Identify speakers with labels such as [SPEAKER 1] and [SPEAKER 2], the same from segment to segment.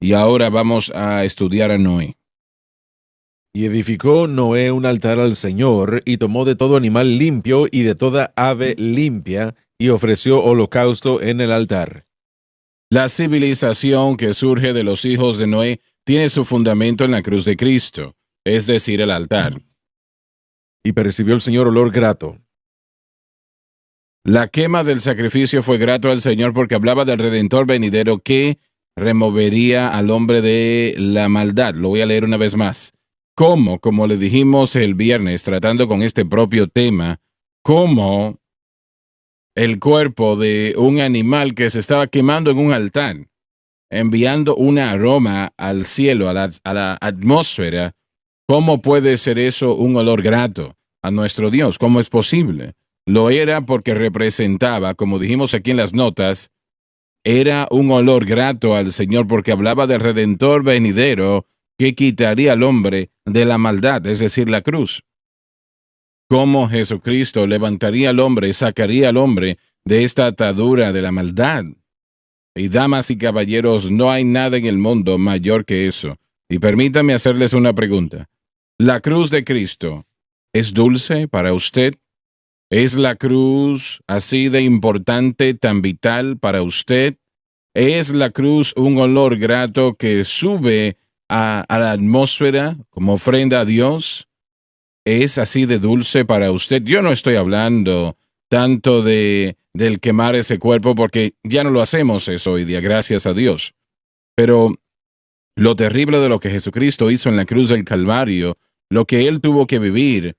[SPEAKER 1] Y ahora vamos a estudiar a Noé.
[SPEAKER 2] Y edificó Noé un altar al Señor, y tomó de todo animal limpio y de toda ave limpia, y ofreció holocausto en el altar.
[SPEAKER 1] La civilización que surge de los hijos de Noé tiene su fundamento en la cruz de Cristo, es decir, el altar.
[SPEAKER 2] Y percibió el Señor olor grato.
[SPEAKER 1] La quema del sacrificio fue grato al Señor porque hablaba del Redentor venidero que removería al hombre de la maldad. Lo voy a leer una vez más. ¿Cómo? Como le dijimos el viernes, tratando con este propio tema, cómo el cuerpo de un animal que se estaba quemando en un altar, enviando un aroma al cielo, a la atmósfera, ¿cómo puede ser eso un olor grato a nuestro Dios? ¿Cómo es posible? Lo era porque representaba, como dijimos aquí en las notas, era un olor grato al Señor porque hablaba del Redentor venidero que quitaría al hombre de la maldad, es decir, la cruz. Cómo Jesucristo levantaría al hombre, sacaría al hombre de esta atadura de la maldad. Y damas y caballeros, no hay nada en el mundo mayor que eso. Y permítame hacerles una pregunta. ¿La cruz de Cristo es dulce para usted? ¿Es la cruz así de importante, tan vital para usted? ¿Es la cruz un olor grato que sube a la atmósfera como ofrenda a Dios? ¿Es así de dulce para usted? Yo no estoy hablando tanto del quemar ese cuerpo porque ya no lo hacemos eso hoy día, gracias a Dios. Pero lo terrible de lo que Jesucristo hizo en la cruz del Calvario, lo que Él tuvo que vivir,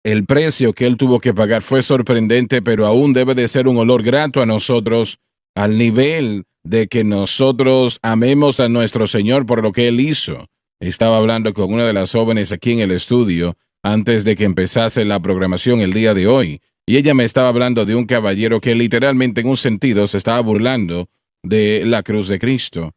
[SPEAKER 1] el precio que Él tuvo que pagar fue sorprendente, pero aún debe de ser un olor grato a nosotros, al nivel de que nosotros amemos a nuestro Señor por lo que Él hizo. Estaba hablando con una de las jóvenes aquí en el estudio antes de que empezase la programación el día de hoy, y ella me estaba hablando de un caballero que literalmente en un sentido se estaba burlando de la cruz de Cristo.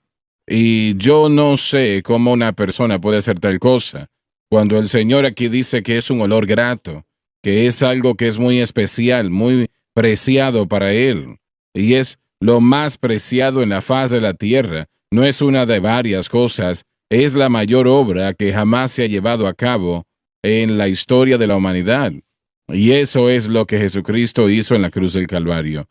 [SPEAKER 1] Y yo no sé cómo una persona puede hacer tal cosa, cuando el Señor aquí dice que es un olor grato, que es algo que es muy especial, muy preciado para Él, y es lo más preciado en la faz de la tierra. No es una de varias cosas, es la mayor obra que jamás se ha llevado a cabo en la historia de la humanidad. Y eso es lo que Jesucristo hizo en la cruz del Calvario.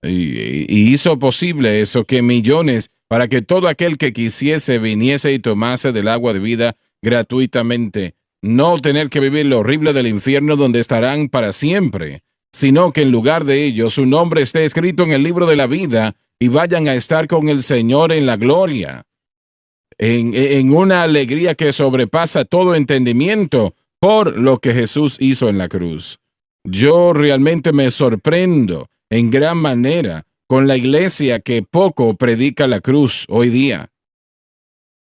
[SPEAKER 1] Y hizo posible eso, que millones, para que todo aquel que quisiese viniese y tomase del agua de vida gratuitamente, no tener que vivir lo horrible del infierno donde estarán para siempre, sino que en lugar de ello su nombre esté escrito en el libro de la vida y vayan a estar con el Señor en la gloria, en una alegría que sobrepasa todo entendimiento por lo que Jesús hizo en la cruz. Yo realmente me sorprendo en gran manera con la iglesia que poco predica la cruz hoy día.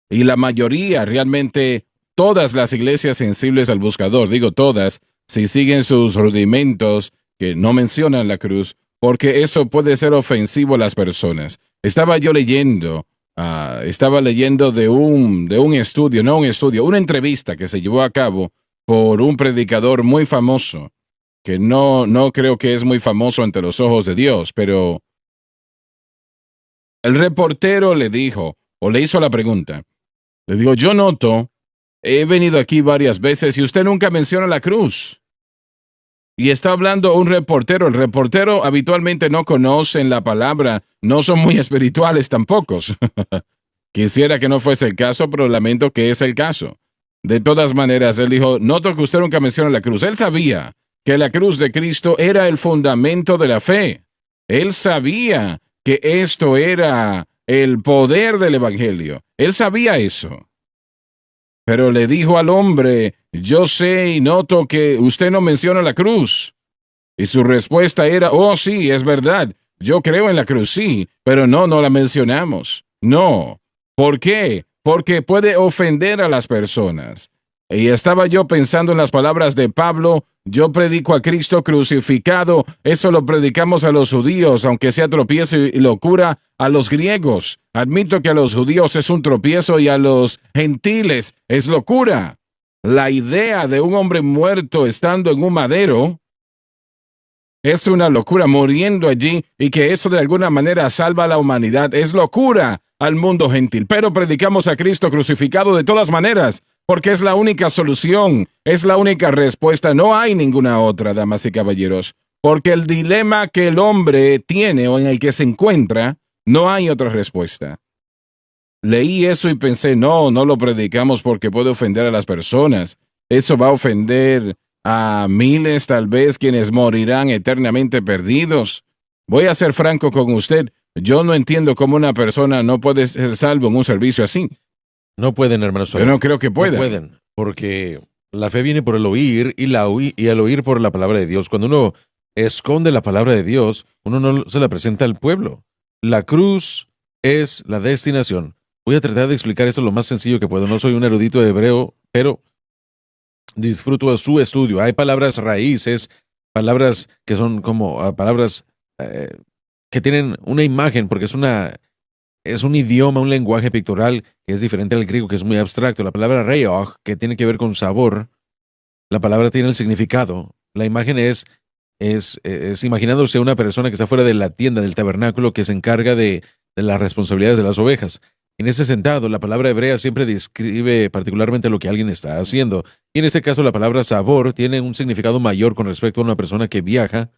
[SPEAKER 1] Y la mayoría, realmente todas las iglesias sensibles al buscador, digo todas, si siguen sus rudimentos que no mencionan la cruz, porque eso puede ser ofensivo a las personas. Estaba leyendo de un estudio, no un estudio, una entrevista que se llevó a cabo por un predicador muy famoso, que no creo que es muy famoso ante los ojos de Dios, pero el reportero le dijo, o le hizo la pregunta, le digo, yo noto, he venido aquí varias veces y usted nunca menciona la cruz. Y está hablando un reportero. El reportero habitualmente no conocen la palabra, no son muy espirituales tampoco. Quisiera que no fuese el caso, pero lamento que es el caso. De todas maneras, él dijo, noto que usted nunca menciona la cruz. Él sabía que la cruz de Cristo era el fundamento de la fe. Él sabía que esto era el poder del Evangelio. Él sabía eso. Pero le dijo al hombre, yo sé y noto que usted no menciona la cruz. Y su respuesta era, oh sí, es verdad, yo creo en la cruz, sí, pero no la mencionamos. No. ¿Por qué? Porque puede ofender a las personas. Y estaba yo pensando en las palabras de Pablo, yo predico a Cristo crucificado, eso lo predicamos a los judíos, aunque sea tropiezo y locura a los griegos. Admito que a los judíos es un tropiezo y a los gentiles es locura. La idea de un hombre muerto estando en un madero es una locura, muriendo allí, y que eso de alguna manera salva a la humanidad es locura al mundo gentil, pero predicamos a Cristo crucificado de todas maneras, porque es la única solución, es la única respuesta. No hay ninguna otra, damas y caballeros, porque el dilema que el hombre tiene o en el que se encuentra, no hay otra respuesta. Leí eso y pensé, no lo predicamos porque puede ofender a las personas. Eso va a ofender a miles, tal vez, quienes morirán eternamente perdidos. Voy a ser franco con usted. Yo no entiendo cómo una persona no puede ser salvo en un servicio así.
[SPEAKER 2] No pueden, hermanos.
[SPEAKER 1] Yo no creo que
[SPEAKER 2] No
[SPEAKER 1] pueda.
[SPEAKER 2] pueden, porque la fe viene por el oír y al oír por la palabra de Dios. Cuando uno esconde la palabra de Dios, uno no se la presenta al pueblo. La cruz es la destinación. Voy a tratar de explicar esto lo más sencillo que puedo. No soy un erudito de hebreo, pero disfruto de su estudio. Hay palabras raíces, palabras que son como palabras que tienen una imagen, porque es un idioma, un lenguaje pictoral que es diferente al griego, que es muy abstracto. La palabra reog, que tiene que ver con sabor, la palabra tiene el significado. La imagen es imaginándose a una persona que está fuera de la tienda, del tabernáculo, que se encarga de las responsabilidades de las ovejas. En ese sentido, la palabra hebrea siempre describe particularmente lo que alguien está haciendo. Y en este caso, la palabra sabor tiene un significado mayor con respecto a una persona que viaja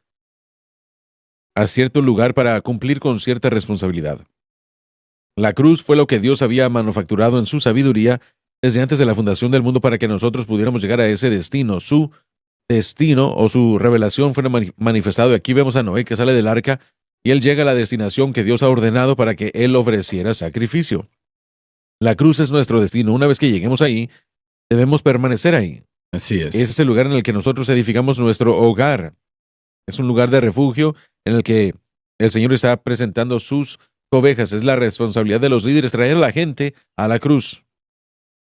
[SPEAKER 2] a cierto lugar para cumplir con cierta responsabilidad. La cruz fue lo que Dios había manufacturado en su sabiduría desde antes de la fundación del mundo para que nosotros pudiéramos llegar a ese destino. Su destino o su revelación fue manifestado. Aquí vemos a Noé que sale del arca y él llega a la destinación que Dios ha ordenado para que él ofreciera sacrificio. La cruz es nuestro destino. Una vez que lleguemos ahí, debemos permanecer ahí.
[SPEAKER 1] Así es.
[SPEAKER 2] Ese es el lugar en el que nosotros edificamos nuestro hogar. Es un lugar de refugio en el que el Señor está presentando sus ovejas. Es la responsabilidad de los líderes traer a la gente a la cruz.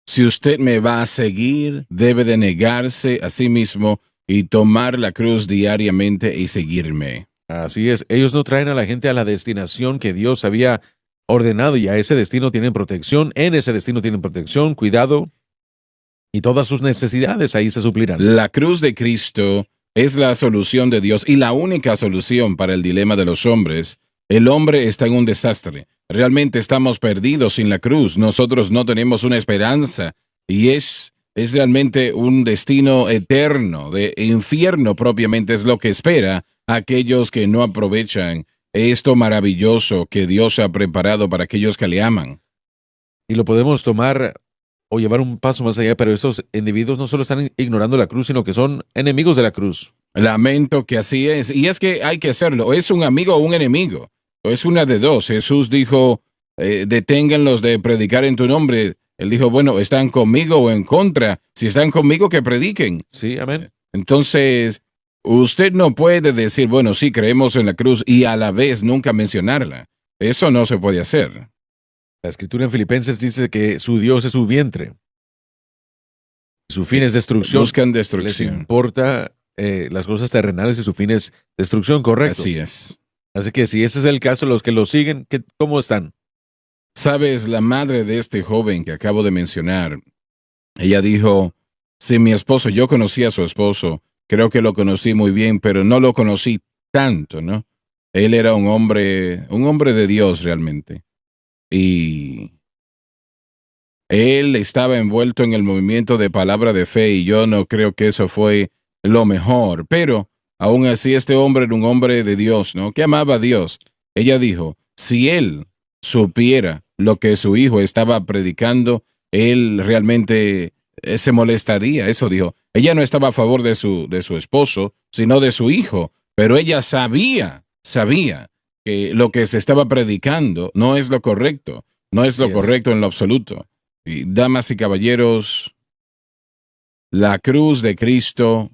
[SPEAKER 1] Si usted me va a seguir, debe de negarse a sí mismo y tomar la cruz diariamente y seguirme.
[SPEAKER 2] Así es. Ellos no traen a la gente a la destinación que Dios había ordenado y a ese destino tienen protección. En ese destino tienen protección, cuidado y todas sus necesidades ahí se suplirán.
[SPEAKER 1] La cruz de Cristo es la solución de Dios y la única solución para el dilema de los hombres. El hombre está en un desastre. Realmente estamos perdidos sin la cruz. Nosotros no tenemos una esperanza y es realmente un destino eterno, de infierno propiamente es lo que espera a aquellos que no aprovechan esto maravilloso que Dios ha preparado para aquellos que le aman.
[SPEAKER 2] Y lo podemos tomar o llevar un paso más allá, pero esos individuos no solo están ignorando la cruz, sino que son enemigos de la cruz.
[SPEAKER 1] Lamento que así es. Y es que hay que hacerlo. ¿Es un amigo o un enemigo? O es una de dos. Jesús dijo, deténganlos de predicar en tu nombre. Él dijo, bueno, ¿están conmigo o en contra? Si están conmigo, que prediquen.
[SPEAKER 2] Sí, amén.
[SPEAKER 1] Entonces, usted no puede decir, bueno, sí, creemos en la cruz y a la vez nunca mencionarla. Eso no se puede hacer.
[SPEAKER 2] La escritura en Filipenses dice que su Dios es su vientre. Su fin es destrucción.
[SPEAKER 1] Buscan
[SPEAKER 2] Les
[SPEAKER 1] destrucción.
[SPEAKER 2] importa las cosas terrenales y su fin es destrucción, correcto.
[SPEAKER 1] Así es.
[SPEAKER 2] Así que si ese es el caso, los que lo siguen, ¿cómo están?
[SPEAKER 1] Sabes, la madre de este joven que acabo de mencionar, ella dijo, si mi esposo, yo conocí a su esposo, creo que lo conocí muy bien, pero no lo conocí tanto, ¿no? Él era un hombre de Dios realmente. Y él estaba envuelto en el movimiento de palabra de fe y yo no creo que eso fue lo mejor, pero aún así este hombre era un hombre de Dios, ¿no? Que amaba a Dios. Ella dijo, si él supiera lo que su hijo estaba predicando, él realmente se molestaría. Eso dijo. Ella no estaba a favor de su esposo, sino de su hijo, pero ella sabía que lo que se estaba predicando no es lo correcto, no es lo correcto en lo absoluto. Y damas y caballeros, la cruz de Cristo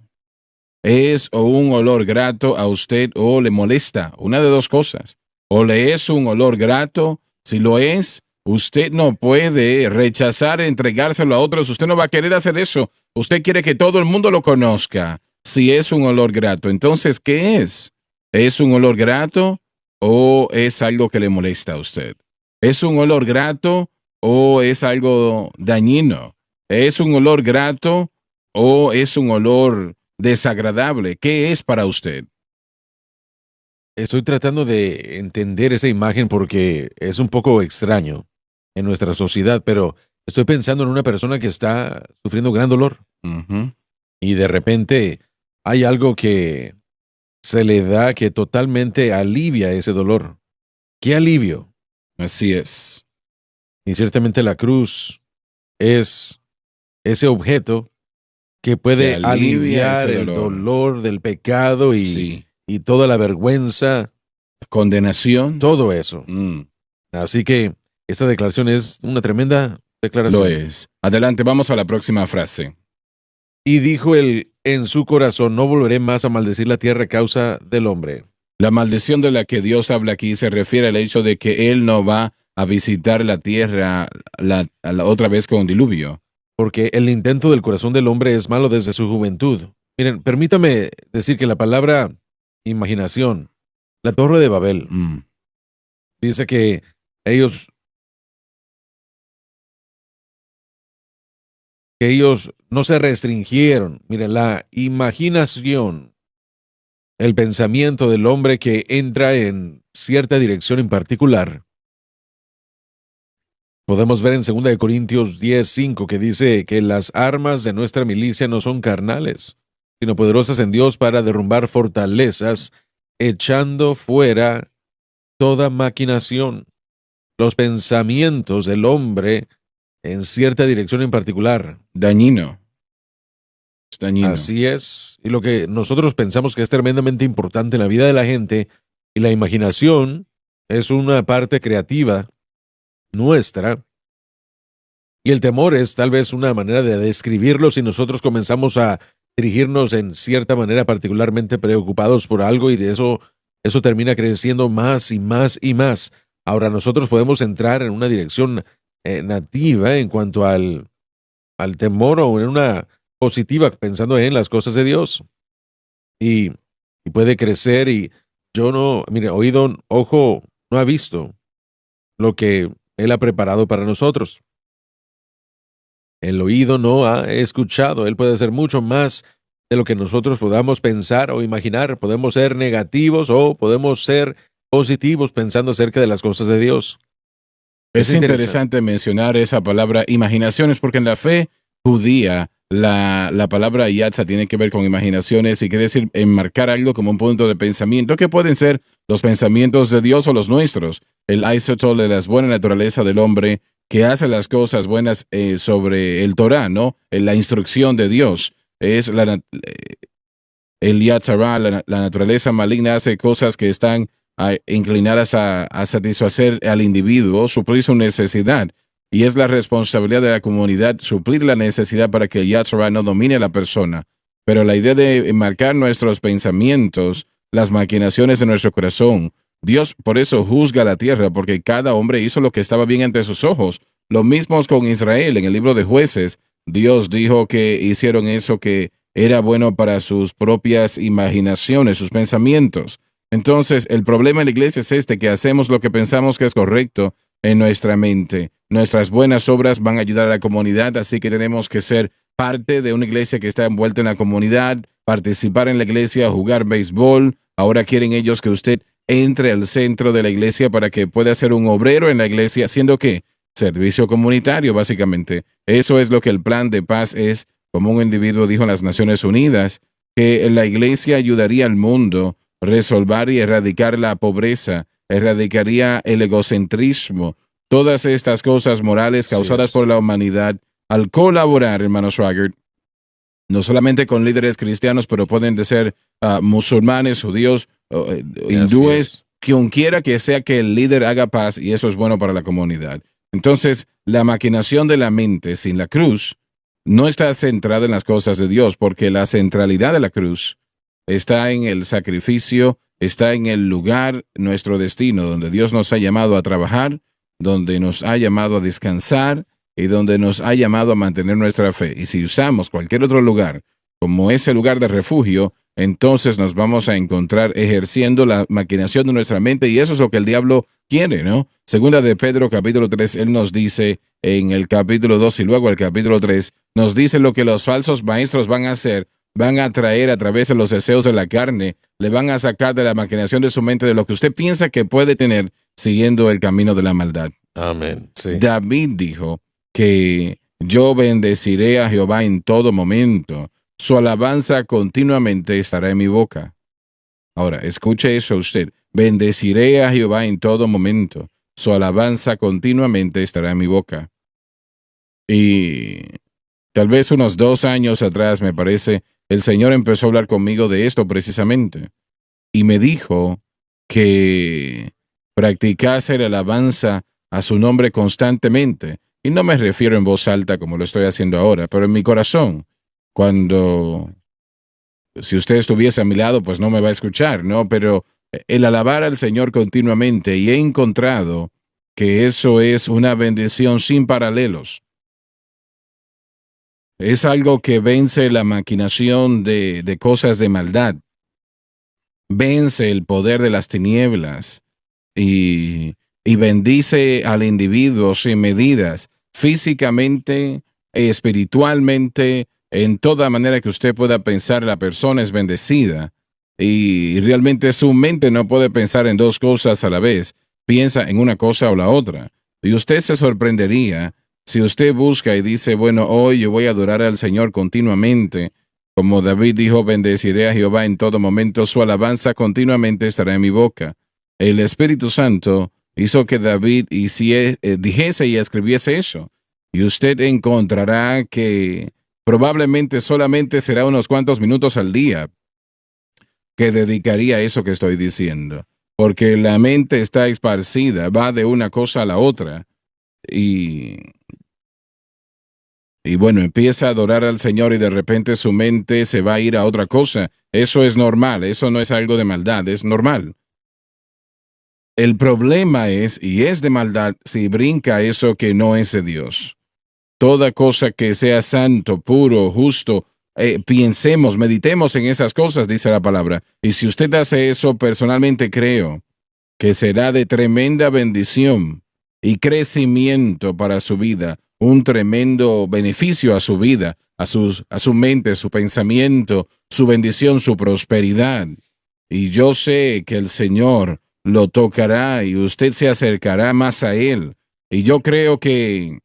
[SPEAKER 1] es o un olor grato a usted o le molesta, una de dos cosas. O le es un olor grato, si lo es, usted no puede rechazar entregárselo a otros, usted no va a querer hacer eso. Usted quiere que todo el mundo lo conozca, si es un olor grato. Entonces, ¿qué es? ¿Es un olor grato o es algo que le molesta a usted? ¿Es un olor grato o es algo dañino? ¿Es un olor grato o es un olor desagradable? ¿Qué es para usted?
[SPEAKER 2] Estoy tratando de entender esa imagen porque es un poco extraño. en nuestra sociedad, pero estoy pensando en una persona que está sufriendo gran dolor
[SPEAKER 1] Ujú.
[SPEAKER 2] y de repente hay algo que se le da que totalmente alivia ese dolor. ¿Qué alivio?
[SPEAKER 1] Así es.
[SPEAKER 2] Y ciertamente la cruz es ese objeto que
[SPEAKER 1] Que
[SPEAKER 2] puede
[SPEAKER 1] alivia
[SPEAKER 2] aliviar
[SPEAKER 1] ese
[SPEAKER 2] el
[SPEAKER 1] dolor.
[SPEAKER 2] dolor del pecado
[SPEAKER 1] Sí.
[SPEAKER 2] y toda la vergüenza,
[SPEAKER 1] Condenación.
[SPEAKER 2] todo eso.
[SPEAKER 1] Mm,
[SPEAKER 2] Así que esta declaración es una tremenda
[SPEAKER 1] lo
[SPEAKER 2] declaración.
[SPEAKER 1] es. Adelante, vamos a la próxima frase.
[SPEAKER 2] Y dijo él en su corazón, no volveré más a maldecir la tierra a causa del hombre,
[SPEAKER 1] La maldición de la que Dios habla aquí se refiere al hecho de que Él no va a visitar la tierra otra vez con diluvio.
[SPEAKER 2] porque el intento del corazón del hombre es malo desde su juventud. Miren, permítame decir que la palabra imaginación, la torre de Babel,
[SPEAKER 1] Mm,
[SPEAKER 2] dice que ellos no se restringieron. Miren, la imaginación, el pensamiento del hombre que entra en cierta dirección en particular. Podemos ver en 2 de Corintios 10:5 que dice que las armas de nuestra milicia no son carnales, sino poderosas en Dios para derrumbar fortalezas, echando fuera toda maquinación, los pensamientos del hombre en cierta dirección en particular.
[SPEAKER 1] dañino. Es dañino.
[SPEAKER 2] Así es. Y lo que nosotros pensamos que es tremendamente importante en la vida de la gente, y la imaginación es una parte creativa nuestra, y el temor es tal vez una manera de describirlo si nosotros comenzamos a dirigirnos en cierta manera particularmente preocupados por algo y de eso termina creciendo más y más y más. Ahora nosotros podemos entrar en una dirección nativa en cuanto al temor o en una positiva pensando en las cosas de Dios y, y puede crecer y yo no, mire, oído, ojo, no ha visto lo que Él ha preparado para nosotros. El oído no ha escuchado. Él puede hacer mucho más de lo que nosotros podamos pensar o imaginar. Podemos ser negativos o podemos ser positivos pensando acerca de las cosas de Dios.
[SPEAKER 1] Es interesante mencionar esa palabra imaginaciones porque en la fe judía la palabra yatza tiene que ver con imaginaciones y quiere decir enmarcar algo como un punto de pensamiento que pueden ser los pensamientos de Dios o los nuestros. El isotol de la buena naturaleza del hombre que hace las cosas buenas sobre el Torah, ¿no? La instrucción de Dios. Es el yatzara, la naturaleza maligna hace cosas que están inclinadas a satisfacer al individuo, suplir su necesidad. Y es la responsabilidad de la comunidad suplir la necesidad para que el yatzara no domine a la persona. Pero la idea de marcar nuestros pensamientos, las maquinaciones de nuestro corazón, Dios por eso juzga la tierra, porque cada hombre hizo lo que estaba bien ante sus ojos. Lo mismo con Israel en el libro de Jueces. Dios dijo que hicieron eso que era bueno para sus propias imaginaciones, sus pensamientos. Entonces, el problema en la iglesia es que hacemos lo que pensamos que es correcto en nuestra mente. Nuestras buenas obras van a ayudar a la comunidad, así que tenemos que ser parte de una iglesia que está envuelta en la comunidad, participar en la iglesia, jugar béisbol. Ahora quieren ellos que usted entre al centro de la iglesia para que pueda ser un obrero en la iglesia, haciendo ¿qué? Servicio comunitario, básicamente. Eso es lo que el plan de paz es, como un individuo dijo en las Naciones Unidas, que la iglesia ayudaría al mundo a resolver y erradicar la pobreza, erradicaría el egocentrismo, todas estas cosas morales causadas por la humanidad, al colaborar, hermano Schwager, no solamente con líderes cristianos, pero pueden ser musulmanes, judíos, hindúes, quien quiera que sea que el líder haga paz, y eso es bueno para la comunidad. Entonces, la maquinación de la mente sin la cruz no está centrada en las cosas de Dios, porque la centralidad de la cruz está en el sacrificio, está en el lugar, nuestro destino, donde Dios nos ha llamado a trabajar, donde nos ha llamado a descansar y donde nos ha llamado a mantener nuestra fe. Y si usamos cualquier otro lugar como ese lugar de refugio, entonces nos vamos a encontrar ejerciendo la maquinación de nuestra mente, y eso es lo que el diablo quiere, ¿no? Segunda de Pedro, capítulo 3, él nos dice en el capítulo 2 y luego el capítulo 3, nos dice lo que los falsos maestros van a hacer. Van a traer a través de los deseos de la carne, le van a sacar de la maquinación de su mente de lo que usted piensa que puede tener siguiendo el camino de la maldad.
[SPEAKER 2] Amén. Sí.
[SPEAKER 1] David dijo que yo bendeciré a Jehová en todo momento. Su alabanza continuamente estará en mi boca. Ahora, escuche eso usted. Bendeciré a Jehová en todo momento. Su alabanza continuamente estará en mi boca. Y tal vez unos 2 años atrás, me parece, el Señor empezó a hablar conmigo de esto precisamente. Y me dijo que practicase la alabanza a su nombre constantemente. Y no me refiero en voz alta como lo estoy haciendo ahora, pero en mi corazón. Si usted estuviese a mi lado, pues no me va a escuchar, ¿no? Pero el alabar al Señor continuamente, y he encontrado que eso es una bendición sin paralelos. Es algo que vence la maquinación de cosas de maldad. Vence el poder de las tinieblas y bendice al individuo sin medidas, físicamente, espiritualmente, en toda manera que usted pueda pensar, la persona es bendecida. Y realmente su mente no puede pensar en 2 cosas a la vez, piensa en una cosa o la otra. Y usted se sorprendería si usted busca y dice, bueno, hoy yo voy a adorar al Señor continuamente. Como David dijo, bendeciré a Jehová en todo momento, su alabanza continuamente estará en mi boca. El Espíritu Santo hizo que David dijese y escribiese eso. Y usted encontrará que probablemente solamente será unos cuantos minutos al día que dedicaría a eso que estoy diciendo. Porque la mente está esparcida, va de una cosa a la otra. Y bueno, empieza a adorar al Señor y de repente su mente se va a ir a otra cosa. Eso es normal, eso no es algo de maldad, es normal. El problema es, y es de maldad, si brinca eso que no es de Dios. Toda cosa que sea santo, puro, justo, piensemos, meditemos en esas cosas, dice la palabra. Y si usted hace eso, personalmente creo que será de tremenda bendición y crecimiento para su vida, un tremendo beneficio a su vida, a su mente, su pensamiento, su bendición, su prosperidad. Y yo sé que el Señor lo tocará y usted se acercará más a Él. Y yo creo que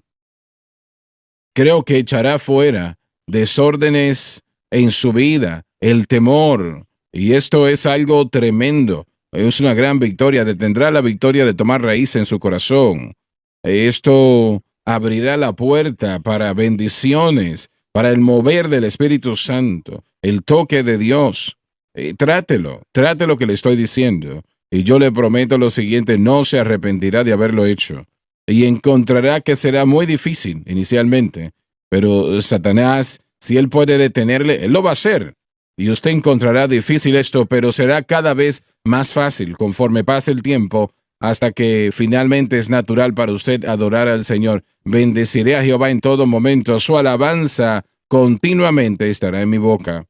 [SPEAKER 1] echará fuera desórdenes en su vida, el temor. Y esto es algo tremendo. Es una gran victoria. Detendrá la victoria de tomar raíz en su corazón. Esto abrirá la puerta para bendiciones, para el mover del Espíritu Santo, el toque de Dios. Trate lo que le estoy diciendo. Y yo le prometo lo siguiente, no se arrepentirá de haberlo hecho. Y encontrará que será muy difícil inicialmente, pero Satanás, si él puede detenerle, él lo va a hacer. Y usted encontrará difícil esto, pero será cada vez más fácil conforme pase el tiempo, hasta que finalmente es natural para usted adorar al Señor. Bendeciré a Jehová en todo momento, su alabanza continuamente estará en mi boca.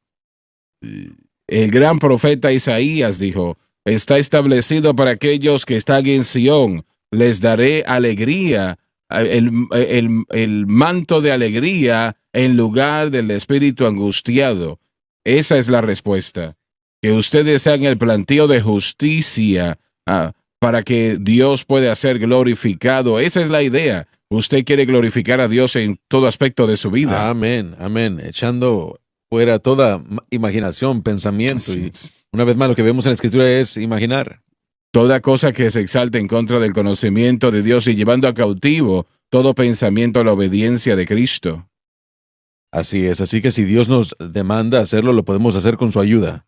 [SPEAKER 1] El gran profeta Isaías dijo, está establecido para aquellos que están en Sión, les daré alegría, el manto de alegría en lugar del espíritu angustiado. Esa es la respuesta. Que ustedes hagan el planteo de justicia para que Dios pueda ser glorificado. Esa es la idea. Usted quiere glorificar a Dios en todo aspecto de su vida.
[SPEAKER 2] Amén, amén. Echando fuera toda imaginación, pensamiento.
[SPEAKER 1] Así
[SPEAKER 2] Y
[SPEAKER 1] es.
[SPEAKER 2] una vez más lo que vemos en la Escritura es imaginar.
[SPEAKER 1] Toda cosa que se exalte en contra del conocimiento de Dios y llevando a cautivo todo pensamiento a la obediencia de Cristo.
[SPEAKER 2] Así es. Así que si Dios nos demanda hacerlo, lo podemos hacer con su ayuda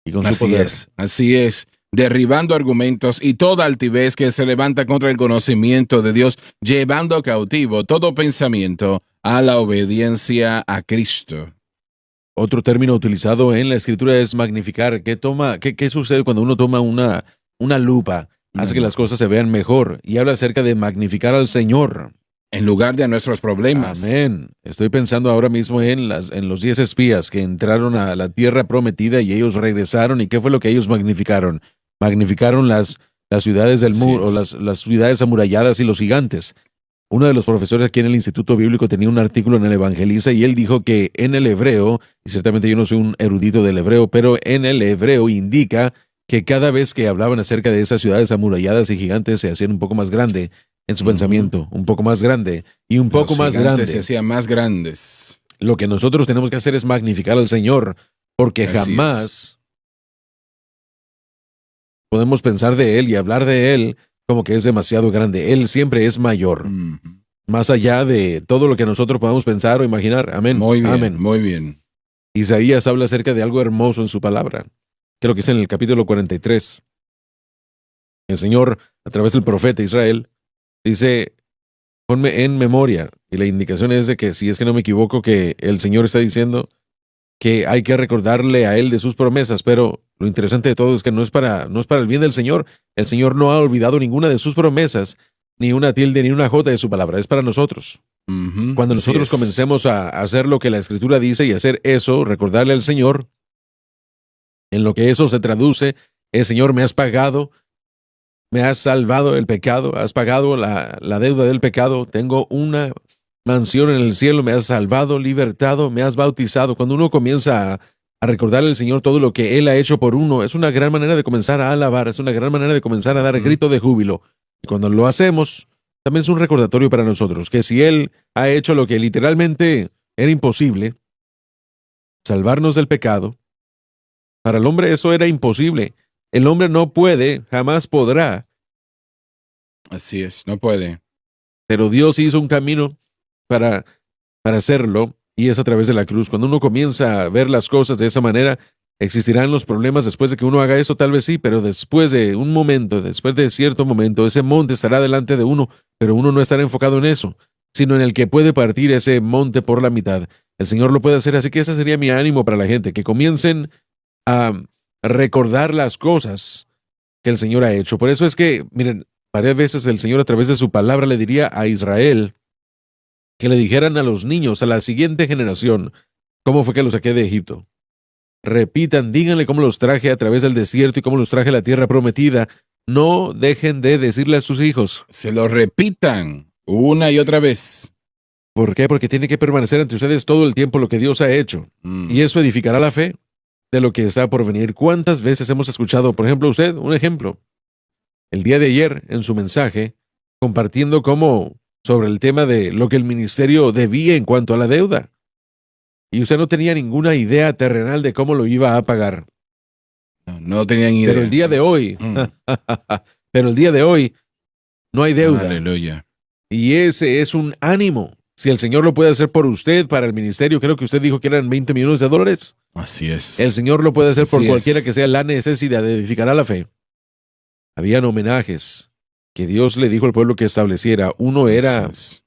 [SPEAKER 2] y con su poder.
[SPEAKER 1] Así es, derribando argumentos y toda altivez que se levanta contra el conocimiento de Dios, llevando cautivo todo pensamiento a la obediencia a Cristo.
[SPEAKER 2] Otro término utilizado en la Escritura es magnificar. ¿Qué sucede cuando uno toma una lupa? Hace que las cosas se vean mejor y habla acerca de magnificar al Señor.
[SPEAKER 1] En lugar de a nuestros problemas.
[SPEAKER 2] Amén. Estoy pensando ahora mismo en los 10 espías que entraron a la tierra prometida y ellos regresaron. ¿Y qué fue lo que ellos magnificaron? Magnificaron las ciudades del muro, las ciudades amuralladas y los gigantes. Uno de los profesores aquí en el Instituto Bíblico tenía un artículo en el Evangelista y él dijo que en el hebreo, y ciertamente yo no soy un erudito del hebreo, pero en el hebreo indica que cada vez que hablaban acerca de esas ciudades amuralladas y gigantes se hacían un poco más grande, en su pensamiento, un poco más grande y un poco
[SPEAKER 1] Los
[SPEAKER 2] más
[SPEAKER 1] gigantes
[SPEAKER 2] grande.
[SPEAKER 1] se hacían más grandes.
[SPEAKER 2] Lo que nosotros tenemos que hacer es magnificar al Señor, porque
[SPEAKER 1] Así
[SPEAKER 2] jamás podemos pensar de Él y hablar de Él como que es demasiado grande. Él siempre es mayor,
[SPEAKER 1] Ujú.
[SPEAKER 2] más allá de todo lo que nosotros podamos pensar o imaginar. Amén.
[SPEAKER 1] Muy bien,
[SPEAKER 2] Amén.
[SPEAKER 1] muy bien.
[SPEAKER 2] Isaías habla acerca de algo hermoso en su palabra. Creo que es en el capítulo 43. El Señor, a través del profeta Israel, dice, ponme en memoria. Y la indicación es de que, si es que no me equivoco, que el Señor está diciendo que hay que recordarle a Él de sus promesas, pero lo interesante de todo es que no es para el bien del Señor. El Señor no ha olvidado ninguna de sus promesas, ni una tilde, ni una jota de su palabra. Es para nosotros.
[SPEAKER 1] Ujú.
[SPEAKER 2] Cuando
[SPEAKER 1] Así
[SPEAKER 2] nosotros
[SPEAKER 1] es.
[SPEAKER 2] comencemos a hacer lo que la Escritura dice y hacer eso, recordarle al Señor, en lo que eso se traduce, el Señor, me has pagado, me has salvado del pecado, has pagado la deuda del pecado, tengo una mansión en el cielo, me has salvado, libertado, me has bautizado. Cuando uno comienza a recordarle al Señor todo lo que Él ha hecho por uno, es una gran manera de comenzar a alabar, es una gran manera de comenzar a dar
[SPEAKER 1] Ujú.
[SPEAKER 2] grito de júbilo. Y cuando lo hacemos, también es un recordatorio para nosotros, que si Él ha hecho lo que literalmente era imposible, salvarnos del pecado, para el hombre eso era imposible. El hombre no puede, jamás podrá,
[SPEAKER 1] Así es, no puede.
[SPEAKER 2] pero Dios hizo un camino para, para hacerlo, y es a través de la cruz. Cuando uno comienza a ver las cosas de esa manera, existirán los problemas después de que uno haga eso, tal vez sí, pero después de un momento, después de cierto momento, ese monte estará delante de uno, pero uno no estará enfocado en eso, sino en el que puede partir ese monte por la mitad. El Señor lo puede hacer, así que ese sería mi ánimo para la gente, que comiencen a recordar las cosas que el Señor ha hecho. Por eso es que, miren, varias veces el Señor a través de su palabra le diría a Israel que le dijeran a los niños, a la siguiente generación, cómo fue que los saqué de Egipto. Repitan, díganle cómo los traje a través del desierto y cómo los traje a la tierra prometida. No dejen de decirle a sus hijos.
[SPEAKER 1] Se lo repitan una y otra vez.
[SPEAKER 2] ¿Por qué? Porque tiene que permanecer ante ustedes todo el tiempo lo que Dios ha hecho. Y eso edificará la fe de lo que está por venir. ¿Cuántas veces hemos escuchado, por ejemplo, usted, un ejemplo, el día de ayer en su mensaje, compartiendo cómo sobre el tema de lo que el ministerio debía en cuanto a la deuda? Y usted no tenía ninguna idea terrenal de cómo lo iba a pagar.
[SPEAKER 1] No tenían idea.
[SPEAKER 2] Pero el día
[SPEAKER 1] sí.
[SPEAKER 2] de hoy,
[SPEAKER 1] Mm.
[SPEAKER 2] pero el día de hoy no hay deuda.
[SPEAKER 1] Aleluya.
[SPEAKER 2] Y ese es un ánimo. Si el Señor lo puede hacer por usted, para el ministerio, creo que usted dijo que eran $20 millones.
[SPEAKER 1] Así es.
[SPEAKER 2] El Señor lo puede hacer por
[SPEAKER 1] Así
[SPEAKER 2] cualquiera
[SPEAKER 1] es.
[SPEAKER 2] que sea la necesidad, edificará la fe. Habían homenajes que Dios le dijo al pueblo que estableciera. Uno era
[SPEAKER 1] Así es.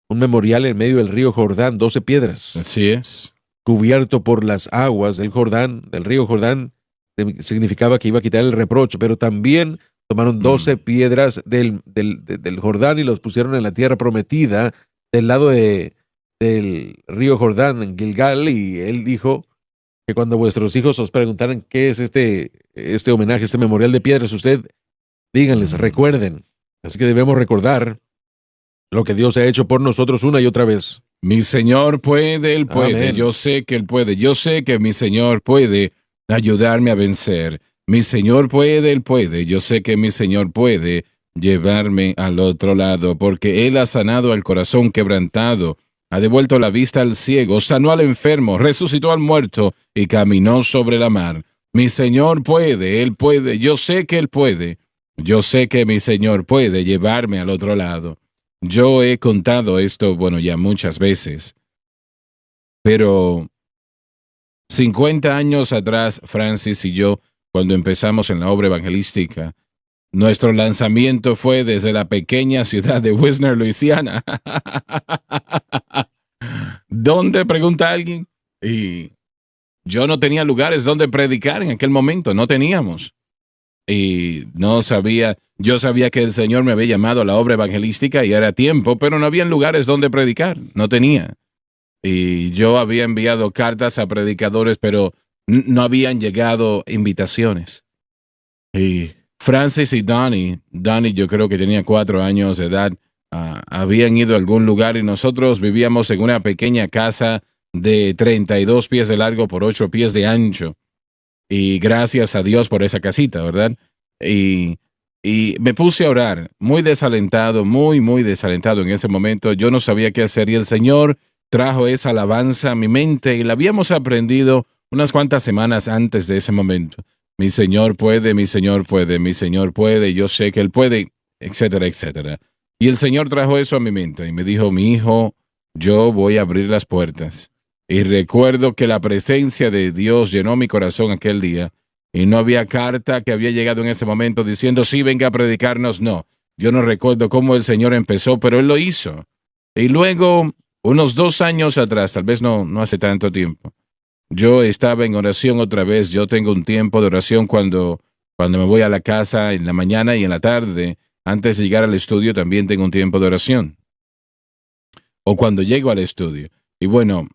[SPEAKER 2] un memorial en medio del río Jordán, 12 piedras,
[SPEAKER 1] Así es.
[SPEAKER 2] cubierto por las aguas del Jordán, del río Jordán. Significaba que iba a quitar el reproche, pero también tomaron 12 piedras del Jordán y los pusieron en la tierra prometida del lado del río Jordán, en Gilgal, y él dijo que cuando vuestros hijos os preguntaran qué es este homenaje, este memorial de piedras, usted díganles, recuerden. Así que debemos recordar lo que Dios ha hecho por nosotros una y otra vez.
[SPEAKER 1] Mi Señor puede, Él puede.
[SPEAKER 2] Amén.
[SPEAKER 1] Yo sé que Él puede. Yo sé que mi Señor puede ayudarme a vencer. Mi Señor puede, Él puede. Yo sé que mi Señor puede llevarme al otro lado, porque Él ha sanado al corazón quebrantado, ha devuelto la vista al ciego, sanó al enfermo, resucitó al muerto y caminó sobre la mar. Mi Señor puede, Él puede. Yo sé que Él puede. Yo sé que mi Señor puede llevarme al otro lado. Yo he contado esto, bueno, ya muchas veces, pero 50 años atrás, Francis y yo, cuando empezamos en la obra evangelística, nuestro lanzamiento fue desde la pequeña ciudad de Wisner, Luisiana. ¿Dónde? Pregunta alguien. Y yo no tenía lugares donde predicar en aquel momento, no teníamos. Y no sabía, yo sabía que el Señor me había llamado a la obra evangelística y era tiempo, pero no había lugares donde predicar, no tenía. Y yo había enviado cartas a predicadores, pero no habían llegado invitaciones. Y Francis y Donnie yo creo que tenía 4 años de edad, habían ido a algún lugar y nosotros vivíamos en una pequeña casa de 32 pies de largo por 8 pies de ancho. Y gracias a Dios por esa casita, ¿verdad? Y Y me puse a orar, muy desalentado, muy desalentado en ese momento. Yo no sabía qué hacer y el Señor trajo esa alabanza a mi mente y la habíamos aprendido unas cuantas semanas antes de ese momento. Mi Señor puede, mi Señor puede, mi Señor puede, yo sé que Él puede, etcétera, etcétera. Y el Señor trajo eso a mi mente y me dijo, mi hijo, yo voy a abrir las puertas. Y recuerdo que la presencia de Dios llenó mi corazón aquel día. Y no había carta que había llegado en ese momento diciendo, sí, venga a predicarnos. No, yo no recuerdo cómo el Señor empezó, pero Él lo hizo. Y luego, unos 2 años atrás, tal vez no hace tanto tiempo, yo estaba en oración otra vez. Yo tengo un tiempo de oración cuando me voy a la casa en la mañana y en la tarde. Antes de llegar al estudio también tengo un tiempo de oración. O cuando llego al estudio. Y bueno,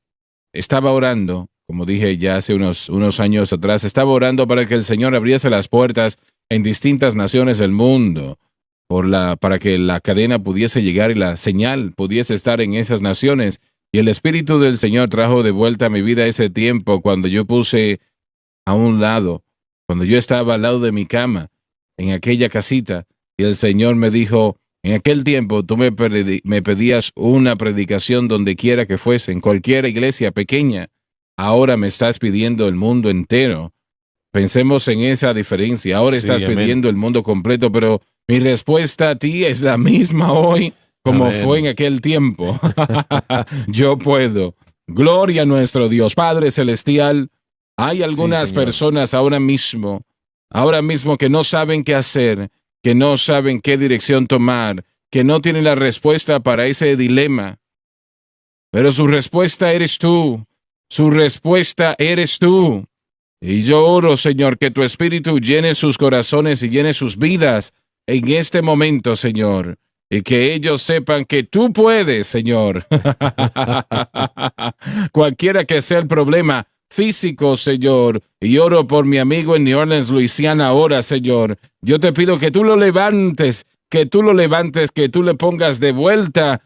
[SPEAKER 1] estaba orando, como dije ya hace unos años atrás, estaba orando para que el Señor abriese las puertas en distintas naciones del mundo, para que la cadena pudiese llegar y la señal pudiese estar en esas naciones. Y el Espíritu del Señor trajo de vuelta a mi vida ese tiempo cuando yo puse a un lado, cuando yo estaba al lado de mi cama, en aquella casita, y el Señor me dijo, en aquel tiempo tú me pedías una predicación donde quiera que fuese, en cualquier iglesia pequeña. Ahora me estás pidiendo el mundo entero. Pensemos en esa diferencia. Ahora
[SPEAKER 2] Sí,
[SPEAKER 1] estás
[SPEAKER 2] amén.
[SPEAKER 1] pidiendo el mundo completo, pero mi respuesta a ti es la misma hoy como
[SPEAKER 2] Amén.
[SPEAKER 1] fue en aquel tiempo. Yo puedo. Gloria a nuestro Dios. Padre Celestial, hay algunas
[SPEAKER 2] Señor.
[SPEAKER 1] personas ahora mismo que no saben qué hacer, que no saben qué dirección tomar, que no tienen la respuesta para ese dilema. Pero su respuesta eres tú. Su respuesta eres tú. Y yo oro, Señor, que tu Espíritu llene sus corazones y llene sus vidas en este momento, Señor. Y que ellos sepan que tú puedes, Señor. Cualquiera que sea el problema físico, Señor. Y oro por mi amigo en New Orleans, Luisiana, ahora, Señor. Yo te pido que tú lo levantes, que tú le pongas de vuelta,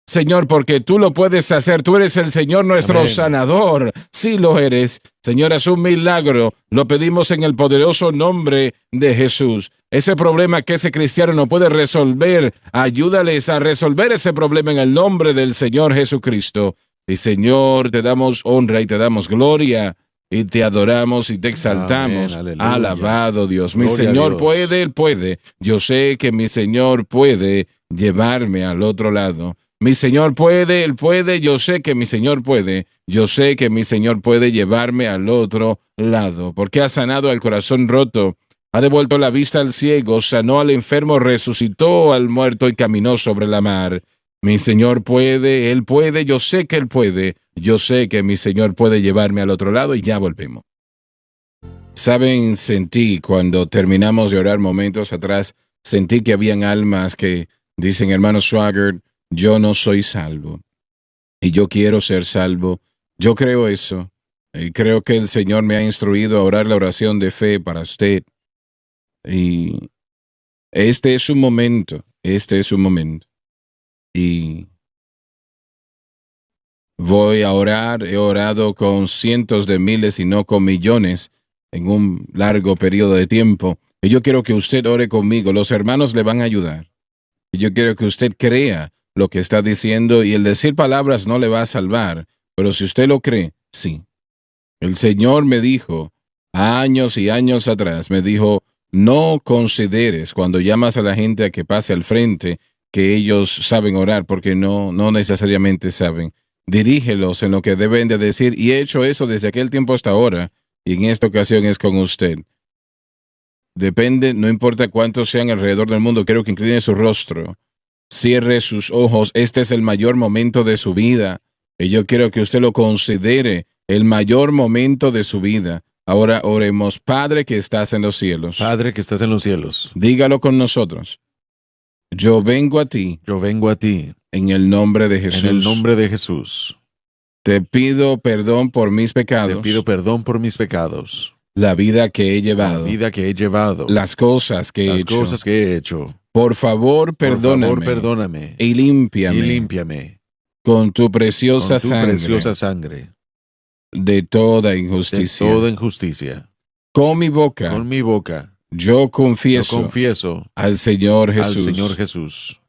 [SPEAKER 1] Señor, porque tú lo puedes hacer. Tú eres el Señor nuestro
[SPEAKER 2] Amén.
[SPEAKER 1] sanador. Sí lo eres. Señor, haz un milagro. Lo pedimos en el poderoso nombre de Jesús. Ese problema que ese cristiano no puede resolver, ayúdales a resolver ese problema en el nombre del Señor Jesucristo. Y Señor, te damos honra y te damos gloria y te adoramos y te exaltamos.
[SPEAKER 2] Amén, aleluya.
[SPEAKER 1] Alabado Dios. Mi
[SPEAKER 2] Gloria a
[SPEAKER 1] Señor
[SPEAKER 2] Dios.
[SPEAKER 1] puede, Él puede. Yo sé que mi Señor puede llevarme al otro lado. Mi Señor puede, Él puede, yo sé que mi Señor puede, yo sé que mi Señor puede llevarme al otro lado, porque ha sanado al corazón roto, ha devuelto la vista al ciego, sanó al enfermo, resucitó al muerto y caminó sobre la mar. Mi Señor puede, Él puede, yo sé que Él puede, yo sé que mi Señor puede llevarme al otro lado y ya volvemos. Saben, sentí cuando terminamos de orar momentos atrás, sentí que habían almas que dicen, hermano Swaggart, yo no soy salvo y yo quiero ser salvo. Yo creo eso y creo que el Señor me ha instruido a orar la oración de fe para usted. Y este es su momento, Y voy a orar, he orado con cientos de miles y no con millones en un largo periodo de tiempo. Y yo quiero que usted ore conmigo, los hermanos le van a ayudar. Y yo quiero que usted crea lo que está diciendo y el decir palabras no le va a salvar, pero si usted lo cree, sí. El Señor me dijo, años y años atrás, me dijo, no consideres cuando llamas a la gente a que pase al frente que ellos saben orar, porque no necesariamente saben. Dirígelos en lo que deben de decir y he hecho eso desde aquel tiempo hasta ahora y en esta ocasión es con usted. Depende, no importa cuántos sean alrededor del mundo, quiero que incline su rostro. Cierre sus ojos. Este es el mayor momento de su vida. Y yo quiero que usted lo considere el mayor momento de su vida. Ahora oremos. Padre que estás en los cielos.
[SPEAKER 2] Padre que estás en los cielos,
[SPEAKER 1] Dígalo con nosotros. Yo vengo a ti
[SPEAKER 2] yo vengo a ti
[SPEAKER 1] en el nombre de Jesús.
[SPEAKER 2] en el nombre de Jesús.
[SPEAKER 1] Te pido perdón por mis pecados.
[SPEAKER 2] Te pido perdón por mis pecados,
[SPEAKER 1] la vida que he
[SPEAKER 2] la
[SPEAKER 1] llevado.
[SPEAKER 2] vida que he llevado,
[SPEAKER 1] Las cosas que he
[SPEAKER 2] las
[SPEAKER 1] hecho.
[SPEAKER 2] cosas que he hecho.
[SPEAKER 1] Por favor, perdóname.
[SPEAKER 2] Por favor, perdóname
[SPEAKER 1] Y límpiame.
[SPEAKER 2] y límpiame
[SPEAKER 1] con tu preciosa
[SPEAKER 2] con tu
[SPEAKER 1] sangre
[SPEAKER 2] preciosa sangre
[SPEAKER 1] de toda
[SPEAKER 2] de
[SPEAKER 1] injusticia.
[SPEAKER 2] toda injusticia.
[SPEAKER 1] Con mi boca
[SPEAKER 2] Con mi boca
[SPEAKER 1] yo
[SPEAKER 2] Yo
[SPEAKER 1] confieso
[SPEAKER 2] confieso
[SPEAKER 1] al Señor
[SPEAKER 2] al
[SPEAKER 1] Jesús.
[SPEAKER 2] Señor Jesús.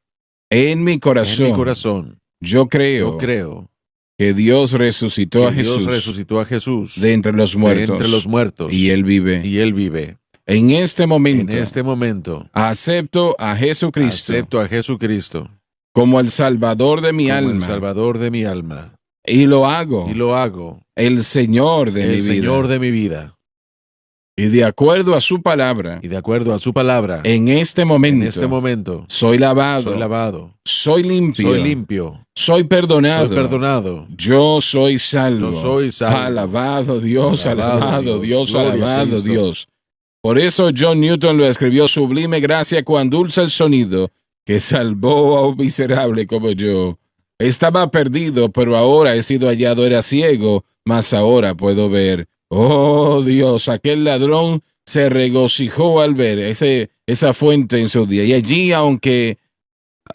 [SPEAKER 1] En mi
[SPEAKER 2] En
[SPEAKER 1] corazón,
[SPEAKER 2] mi corazón,
[SPEAKER 1] yo
[SPEAKER 2] yo
[SPEAKER 1] creo
[SPEAKER 2] creo
[SPEAKER 1] que Dios resucitó a
[SPEAKER 2] que Dios
[SPEAKER 1] Jesús
[SPEAKER 2] resucitó a Jesús
[SPEAKER 1] de entre los
[SPEAKER 2] de entre los
[SPEAKER 1] muertos
[SPEAKER 2] muertos
[SPEAKER 1] y Él vive.
[SPEAKER 2] y Él vive.
[SPEAKER 1] En este
[SPEAKER 2] En
[SPEAKER 1] momento,
[SPEAKER 2] este momento,
[SPEAKER 1] acepto a Jesucristo
[SPEAKER 2] acepto a Jesucristo
[SPEAKER 1] como el Salvador de mi
[SPEAKER 2] como el
[SPEAKER 1] alma
[SPEAKER 2] Salvador de mi alma
[SPEAKER 1] y lo hago
[SPEAKER 2] y lo hago
[SPEAKER 1] el Señor de mi
[SPEAKER 2] el
[SPEAKER 1] vida.
[SPEAKER 2] Señor de mi vida.
[SPEAKER 1] Y de acuerdo a su palabra,
[SPEAKER 2] Y de acuerdo a su palabra,
[SPEAKER 1] en este
[SPEAKER 2] en
[SPEAKER 1] momento,
[SPEAKER 2] momento,
[SPEAKER 1] soy lavado,
[SPEAKER 2] soy lavado,
[SPEAKER 1] soy limpio,
[SPEAKER 2] soy limpio,
[SPEAKER 1] soy perdonado,
[SPEAKER 2] soy perdonado,
[SPEAKER 1] yo soy salvo.
[SPEAKER 2] yo soy salvo.
[SPEAKER 1] Alabado Dios,
[SPEAKER 2] Alabado
[SPEAKER 1] alabado Dios,
[SPEAKER 2] Dios, gloria a
[SPEAKER 1] alabado
[SPEAKER 2] Cristo.
[SPEAKER 1] Dios. Por eso John Newton lo escribió: sublime gracia, cuán dulce el sonido que salvó a un miserable como yo. Estaba perdido, pero ahora he sido hallado, era ciego, mas ahora puedo ver. Oh Dios, aquel ladrón se regocijó al ver esa fuente en su día. Y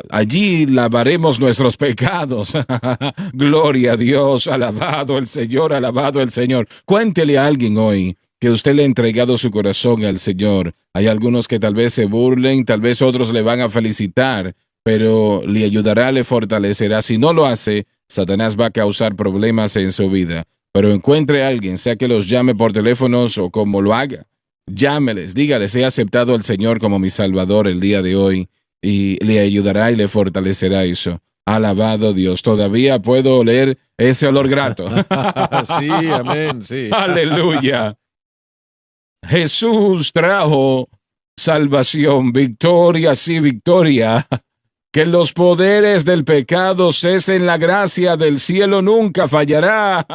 [SPEAKER 1] allí lavaremos nuestros pecados. Gloria a Dios, alabado el Señor, alabado el Señor. Cuéntele a alguien hoy que usted le ha entregado su corazón al Señor. Hay algunos que tal vez se burlen, tal vez otros le van a felicitar, pero le ayudará, le fortalecerá. Si no lo hace, Satanás va a causar problemas en su vida. Pero encuentre a alguien, sea que los llame por teléfonos o como lo haga. Llámeles, dígales: he aceptado al Señor como mi Salvador el día de hoy, y le ayudará y le fortalecerá eso. Alabado Dios, todavía puedo oler ese olor grato.
[SPEAKER 2] Sí, amén, sí.
[SPEAKER 1] Aleluya. Jesús trajo salvación, victoria, sí, victoria. Que los poderes del pecado cesen, la gracia del cielo nunca fallará.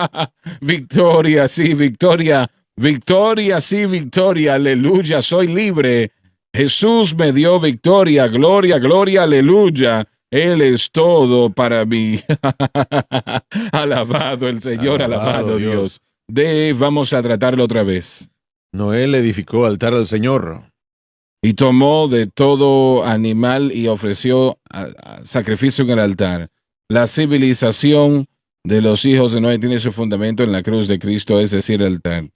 [SPEAKER 1] Victoria, sí, victoria. Victoria, sí, victoria. Aleluya, soy libre. Jesús me dio victoria, gloria, gloria, aleluya. Él es todo para mí. Alabado el Señor, alabado Dios. Vamos a tratarlo otra vez.
[SPEAKER 2] Noé le edificó altar al Señor.
[SPEAKER 1] Y tomó de todo animal y ofreció sacrificio en el altar. La civilización de los hijos de Noé tiene su fundamento en la cruz de Cristo, es decir, el altar.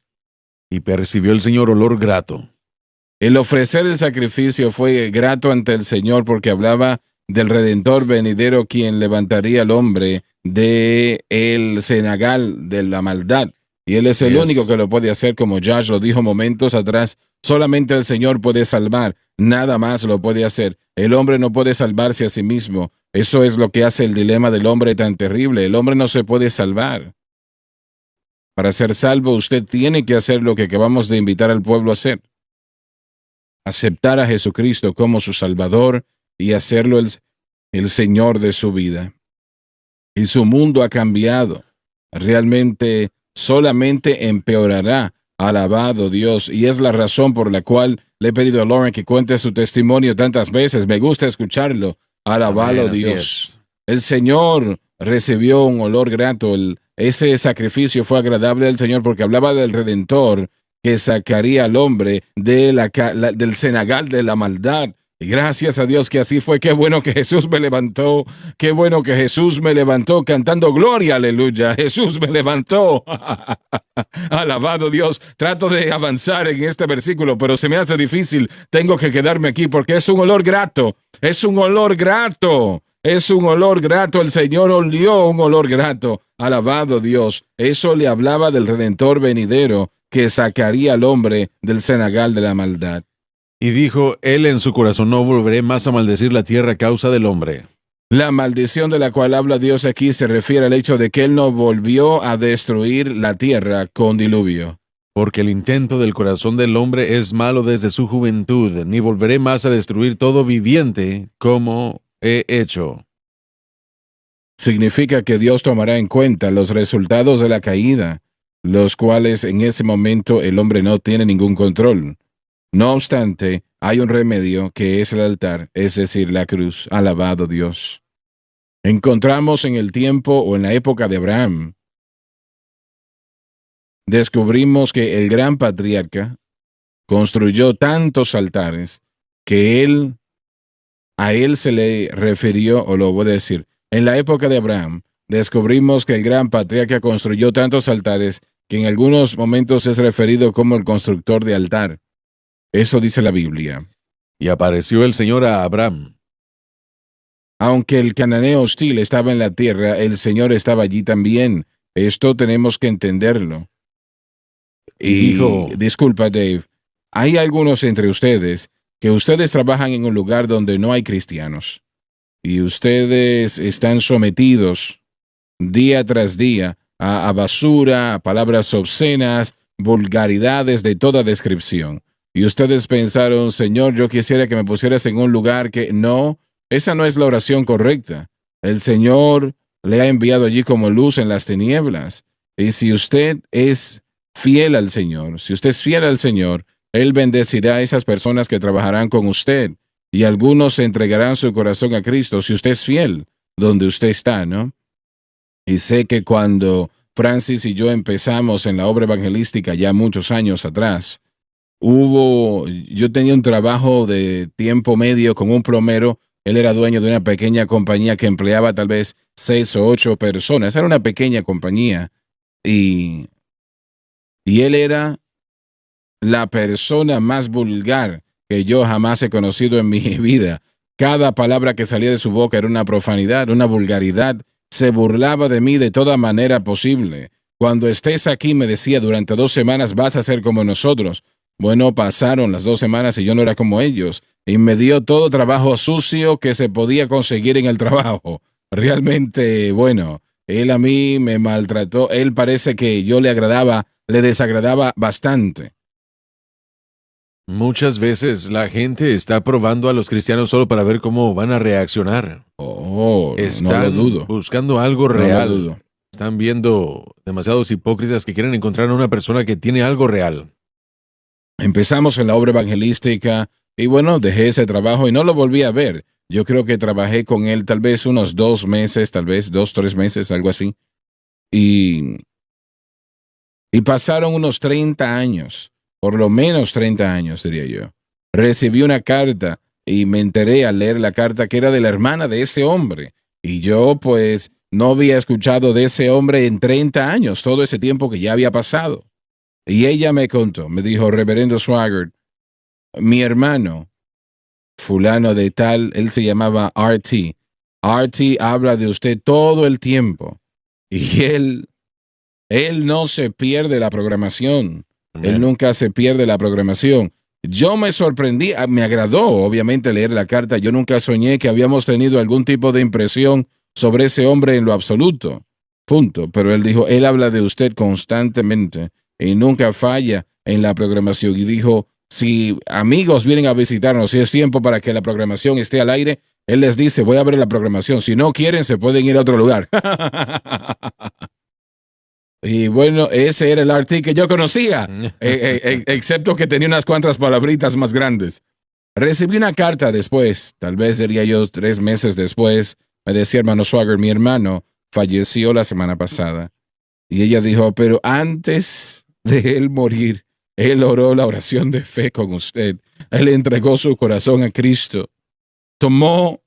[SPEAKER 2] Y percibió el Señor olor grato.
[SPEAKER 1] El ofrecer el sacrificio fue grato ante el Señor porque hablaba del Redentor venidero, quien levantaría al hombre de el cenagal de la maldad. Y Él es el
[SPEAKER 2] Yes.
[SPEAKER 1] único que lo puede hacer, como Josh lo dijo momentos atrás. Solamente el Señor puede salvar, nada más lo puede hacer. El hombre no puede salvarse a sí mismo. Eso es lo que hace el dilema del hombre tan terrible. El hombre no se puede salvar. Para ser salvo, usted tiene que hacer lo que acabamos de invitar al pueblo a hacer. Aceptar a Jesucristo como su Salvador y hacerlo el Señor de su vida. Y su mundo ha cambiado. Realmente solamente empeorará. Alabado Dios. Y es la razón por la cual le he pedido a Lauren que cuente su testimonio tantas veces. Me gusta escucharlo. Alabado
[SPEAKER 2] Amén, así
[SPEAKER 1] Dios.
[SPEAKER 2] es.
[SPEAKER 1] El Señor recibió un olor grato. Ese sacrificio fue agradable al Señor porque hablaba del Redentor que sacaría al hombre del cenagal de la maldad. Y gracias a Dios que así fue. Qué bueno que Jesús me levantó. Qué bueno que Jesús me levantó cantando gloria, aleluya. Jesús me levantó. Alabado Dios. Trato de avanzar en este versículo, pero se me hace difícil. Tengo que quedarme aquí porque es un olor grato. Es un olor grato. Es un olor grato. El Señor olió un olor grato. Alabado Dios. Eso le hablaba del Redentor venidero que sacaría al hombre del cenagal de la maldad.
[SPEAKER 2] Y dijo él en su corazón: no volveré más a maldecir la tierra a causa del hombre.
[SPEAKER 1] La maldición de la cual habla Dios aquí se refiere al hecho de que Él no volvió a destruir la tierra con diluvio.
[SPEAKER 2] Porque el intento del corazón del hombre es malo desde su juventud, ni volveré más a destruir todo viviente como he hecho.
[SPEAKER 1] Significa que Dios tomará en cuenta los resultados de la caída, los cuales en ese momento el hombre no tiene ningún control. No obstante, hay un remedio que es el altar, es decir, la cruz. Alabado Dios. Encontramos en el tiempo o en la época de Abraham, descubrimos que el gran patriarca construyó tantos altares que a él se le refirió, o lo voy a decir, en la época de Abraham, descubrimos que el gran patriarca construyó tantos altares que en algunos momentos es referido como el constructor de altar. Eso dice la Biblia.
[SPEAKER 2] Y apareció el Señor a Abraham.
[SPEAKER 1] Aunque el cananeo hostil estaba en la tierra, el Señor estaba allí también. Esto tenemos que entenderlo.
[SPEAKER 2] Y dijo,
[SPEAKER 1] disculpa, Dave, hay algunos entre ustedes que ustedes trabajan en un lugar donde no hay cristianos y ustedes están sometidos día tras día a basura, a palabras obscenas, vulgaridades de toda descripción. Y ustedes pensaron, Señor, yo quisiera que me pusieras en un lugar que no, esa no es la oración correcta. El Señor le ha enviado allí como luz en las tinieblas. Y si usted es fiel al Señor, si usted es fiel al Señor, Él bendecirá a esas personas que trabajarán con usted. Y algunos entregarán su corazón a Cristo si usted es fiel donde usted está, ¿no? Y sé que cuando Francis y yo empezamos en la obra evangelística ya muchos años atrás, yo tenía un trabajo de tiempo medio con un plomero. Él era dueño de una pequeña compañía que empleaba tal vez 6 o 8 personas. Era una pequeña compañía. Y él era la persona más vulgar que yo jamás he conocido en mi vida. Cada palabra que salía de su boca era una profanidad, una vulgaridad. Se burlaba de mí de toda manera posible. Cuando estés aquí, me decía, durante 2 semanas vas a ser como nosotros. Bueno, pasaron las 2 semanas y yo no era como ellos. Y me dio todo trabajo sucio que se podía conseguir en el trabajo. Realmente, bueno, él a mí me maltrató. Él parece que yo le desagradaba bastante.
[SPEAKER 2] muchas veces la gente está probando a los cristianos solo para ver cómo van a reaccionar.
[SPEAKER 1] Oh, no lo
[SPEAKER 2] Están
[SPEAKER 1] dudo.
[SPEAKER 2] buscando algo
[SPEAKER 1] No lo
[SPEAKER 2] real.
[SPEAKER 1] dudo.
[SPEAKER 2] Están viendo demasiados hipócritas que quieren encontrar a una persona que tiene algo real.
[SPEAKER 1] Empezamos en la obra evangelística y bueno, dejé ese trabajo y no lo volví a ver. Yo creo que trabajé con él tal vez unos 2 meses, tal vez 2, 3 meses, algo así. Y pasaron unos 30 años, por lo menos 30 años, diría yo. Recibí una carta y me enteré al leer la carta que era de la hermana de ese hombre. Y yo pues no había escuchado de ese hombre en 30 años, todo ese tiempo que ya había pasado. Y ella me contó, me dijo, Reverendo Swaggart, mi hermano, fulano de tal, él se llamaba RT. RT habla de usted todo el tiempo. Y él no se pierde la programación.
[SPEAKER 2] Amén.
[SPEAKER 1] Él nunca se pierde la programación. Yo me sorprendí, me agradó obviamente leer la carta. Yo nunca soñé que habíamos tenido algún tipo de impresión sobre ese hombre en lo absoluto. Punto. Pero él dijo, él habla de usted constantemente y nunca falla en la programación. Y dijo, si amigos vienen a visitarnos, si es tiempo para que la programación esté al aire, él les dice, voy a ver la programación. Si no quieren, se pueden ir a otro lugar. Y bueno, ese era el RT que yo conocía, excepto que tenía unas cuantas palabritas más grandes. Recibí una carta después, tal vez diría yo 3 meses después, me decía hermano Swaggart, mi hermano falleció la semana pasada. Y ella dijo, pero antes de él morir, él oró la oración de fe con usted. Él entregó su corazón a Cristo. Tomó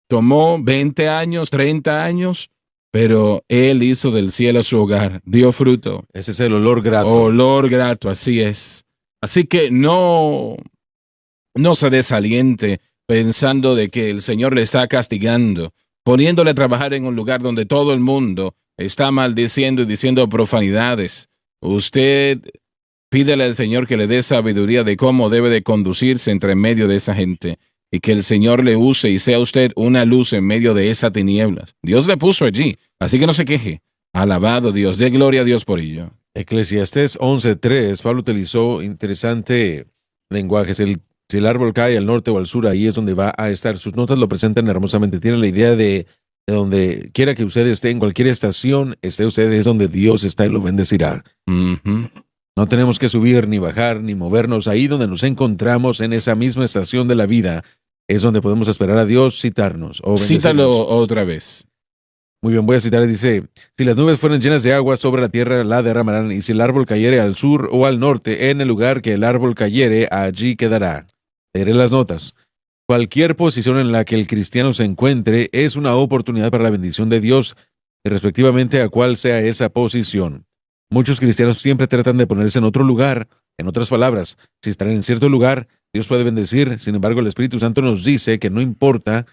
[SPEAKER 1] 20 años, 30 años, pero él hizo del cielo su hogar, dio fruto.
[SPEAKER 2] Ese es el olor grato.
[SPEAKER 1] Olor grato, así es. Así que no se desaliente pensando de que el Señor le está castigando, poniéndole a trabajar en un lugar donde todo el mundo está maldiciendo y diciendo profanidades. Usted pídele al Señor que le dé sabiduría de cómo debe de conducirse entre medio de esa gente y que el Señor le use y sea usted una luz en medio de esas tinieblas. Dios le puso allí, así que no se queje. Alabado Dios, dé gloria a Dios por ello.
[SPEAKER 2] Eclesiastés 11:3, Pablo utilizó interesante lenguaje. Si el árbol cae al norte o al sur, ahí es donde va a estar. Sus notas lo presentan hermosamente. Tienen la idea de donde quiera que usted esté, en cualquier estación, esté usted, es donde Dios está y lo bendecirá.
[SPEAKER 1] Uh-huh.
[SPEAKER 2] No tenemos que subir, ni bajar, ni movernos. Ahí donde nos encontramos, en esa misma estación de la vida, es donde podemos esperar a Dios citarnos.
[SPEAKER 1] Cítalo otra vez.
[SPEAKER 2] Muy bien, voy a citar, dice, si las nubes fueran llenas de agua sobre la tierra, la derramarán, y si el árbol cayere al sur o al norte, en el lugar que el árbol cayere, allí quedará. Leeré las notas. Cualquier posición en la que el cristiano se encuentre es una oportunidad para la bendición de Dios, respectivamente a cuál sea esa posición. Muchos cristianos siempre tratan de ponerse en otro lugar En otras palabras, si están en cierto lugar, Dios puede bendecir. Sin embargo, el Espíritu Santo nos dice que no importa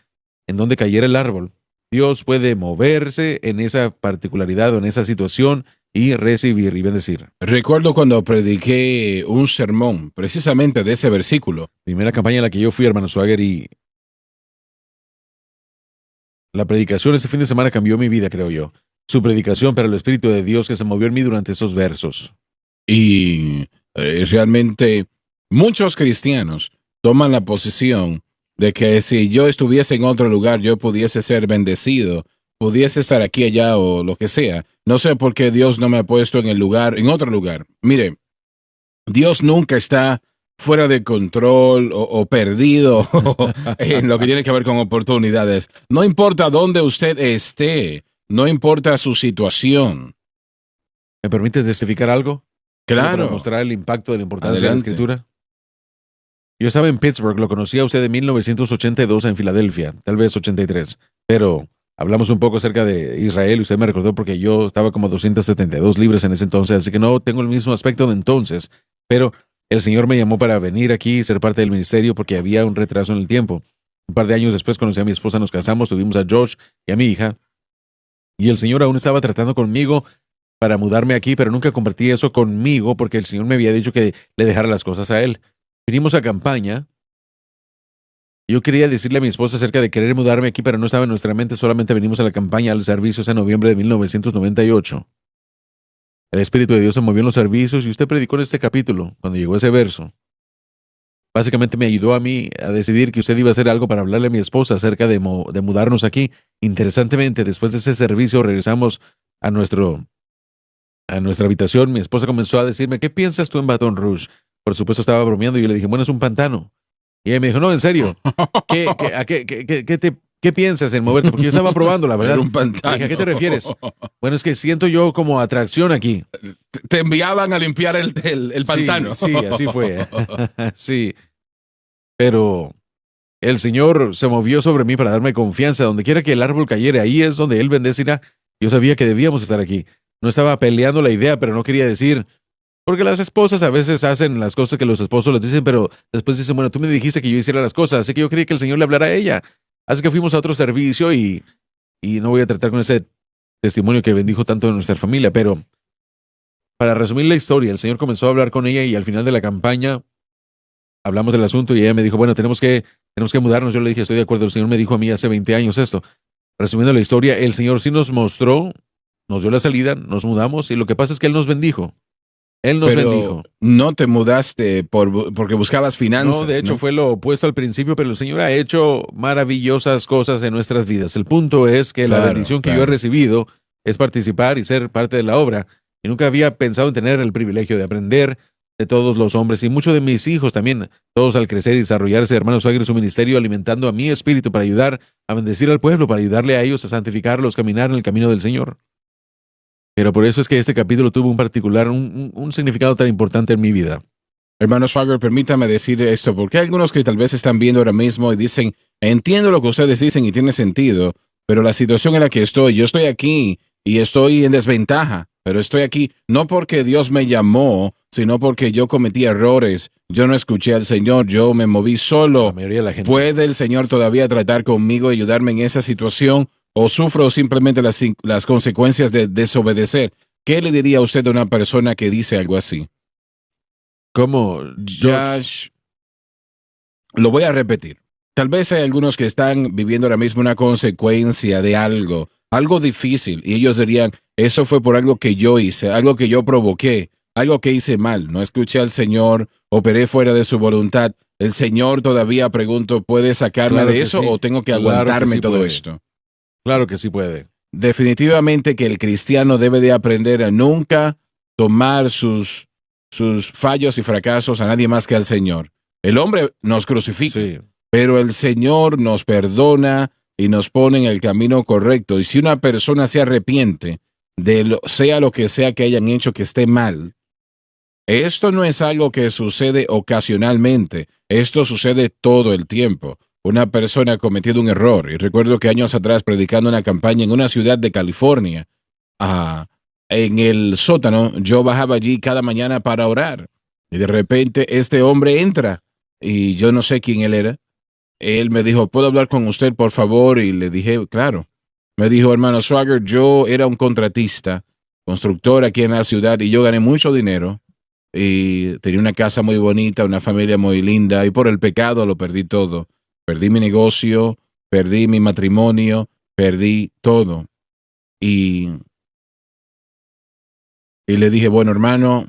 [SPEAKER 2] en dónde cayera el árbol, Dios puede moverse en esa particularidad o en esa situación y recibir y bendecir.
[SPEAKER 1] Recuerdo cuando prediqué un sermón precisamente de ese versículo.
[SPEAKER 2] Primera campaña en la que yo fui, hermano Swagger, y la predicación ese fin de semana cambió mi vida, creo yo. Su predicación para el Espíritu de Dios que se movió en mí durante esos versos.
[SPEAKER 1] Y realmente muchos cristianos toman la posición de que si yo estuviese en otro lugar, yo pudiese ser bendecido, pudiese estar aquí, allá o lo que sea. No sé por qué Dios no me ha puesto en el lugar, en otro lugar. Mire, Dios nunca está fuera de control o perdido en lo que tiene que ver con oportunidades. No importa dónde usted esté, no importa su situación.
[SPEAKER 2] ¿Me permite testificar algo? Para
[SPEAKER 1] Claro.
[SPEAKER 2] mostrar el impacto de la importancia de la
[SPEAKER 1] Adelante.
[SPEAKER 2] Escritura. Yo estaba en Pittsburgh, lo conocí a usted en 1982 en Filadelfia, tal vez 83, pero hablamos un poco acerca de Israel y usted me recordó porque yo estaba como 272 libras en ese entonces, así que no tengo el mismo aspecto de entonces, pero el Señor me llamó para venir aquí y ser parte del ministerio porque había un retraso en el tiempo. Un par de años después conocí a mi esposa, nos casamos, tuvimos a Josh y a mi hija, y el Señor aún estaba tratando conmigo para mudarme aquí, pero nunca compartí eso conmigo porque el Señor me había dicho que le dejara las cosas a Él. Vinimos a campaña. Yo quería decirle a mi esposa acerca de querer mudarme aquí, pero no estaba en nuestra mente. Solamente venimos a la campaña al servicio en noviembre de 1998. El Espíritu de Dios se movió en los servicios y usted predicó en este capítulo, cuando llegó ese verso. Básicamente me ayudó a mí a decidir que usted iba a hacer algo para hablarle a mi esposa acerca de mudarnos aquí. Interesantemente, después de ese servicio regresamos a nuestra habitación. Mi esposa comenzó a decirme, ¿qué piensas tú en Baton Rouge? Por supuesto estaba bromeando y yo le dije, bueno, es un pantano. Y ella me dijo, no, en serio, ¿qué piensas en moverte? Porque yo estaba probando, la verdad.
[SPEAKER 1] Era un pantano.
[SPEAKER 2] Le dije, ¿a qué te refieres? Bueno, es que siento yo como atracción aquí.
[SPEAKER 1] Te enviaban a limpiar el pantano.
[SPEAKER 2] Sí, así fue. Sí. Pero el Señor se movió sobre mí para darme confianza. Donde quiera que el árbol cayera, ahí es donde Él bendecirá. Yo sabía que debíamos estar aquí. No estaba peleando la idea, pero no quería decir... Porque las esposas a veces hacen las cosas que los esposos les dicen, pero después dicen, bueno, tú me dijiste que yo hiciera las cosas, así que yo creí que el Señor le hablara a ella. Así que fuimos a otro servicio y no voy a tratar con ese testimonio que bendijo tanto de nuestra familia, pero para resumir la historia, el Señor comenzó a hablar con ella y al final de la campaña hablamos del asunto y ella me dijo, bueno, tenemos que mudarnos. Yo le dije, estoy de acuerdo, el Señor me dijo a mí hace 20 años esto. Resumiendo la historia, el Señor sí nos mostró, nos dio la salida, nos mudamos y lo que pasa es que Él nos bendijo. Él nos bendijo.
[SPEAKER 1] No te mudaste porque buscabas finanzas.
[SPEAKER 2] No, de hecho fue lo opuesto al principio, pero el Señor ha hecho maravillosas cosas en nuestras vidas. El punto es que la bendición que yo he recibido es participar y ser parte de la obra. Y nunca había pensado en tener el privilegio de aprender de todos los hombres y muchos de mis hijos también, todos al crecer y desarrollarse, hermano Swagger, su ministerio alimentando a mi espíritu para ayudar a bendecir al pueblo, para ayudarle a ellos a santificarlos, caminar en el camino del Señor. Pero por eso es que este capítulo tuvo un significado tan importante en mi vida.
[SPEAKER 1] Hermano Swagger, permítame decir esto, porque hay algunos que tal vez están viendo ahora mismo y dicen, entiendo lo que ustedes dicen y tiene sentido, pero la situación en la que estoy, yo estoy aquí y estoy en desventaja, pero estoy aquí no porque Dios me llamó, sino porque yo cometí errores, yo no escuché al Señor, yo me moví solo.
[SPEAKER 2] La mayoría de la gente.
[SPEAKER 1] ¿Puede el Señor todavía tratar conmigo y ayudarme en esa situación? ¿O sufro simplemente las consecuencias de desobedecer? ¿Qué le diría a usted a una persona que dice algo así?
[SPEAKER 2] ¿Cómo?
[SPEAKER 1] Josh, lo voy a repetir. Tal vez hay algunos que están viviendo ahora mismo una consecuencia de algo difícil, y ellos dirían, eso fue por algo que yo hice, algo que yo provoqué, algo que hice mal, no escuché al Señor, operé fuera de su voluntad. El Señor todavía, pregunto, ¿puede sacarme de eso o tengo que aguantarme todo esto?
[SPEAKER 2] Claro que sí puede.
[SPEAKER 1] Definitivamente que el cristiano debe de aprender a nunca tomar sus fallos y fracasos a nadie más que al Señor. El hombre nos crucifica, pero el Señor nos perdona y nos pone en el camino correcto. Y si una persona se arrepiente sea lo que sea que hayan hecho que esté mal, esto no es algo que sucede ocasionalmente, esto sucede todo el tiempo. Una persona ha cometido un error, y recuerdo que años atrás, predicando una campaña en una ciudad de California, en el sótano, yo bajaba allí cada mañana para orar. Y de repente este hombre entra y yo no sé quién él era. Él me dijo, ¿puedo hablar con usted, por favor? Y le dije, claro. Me dijo, hermano Swagger, yo era un contratista, constructor aquí en la ciudad y yo gané mucho dinero y tenía una casa muy bonita, una familia muy linda y por el pecado lo perdí todo. Perdí mi negocio, perdí mi matrimonio, perdí todo. Y le dije, bueno, hermano,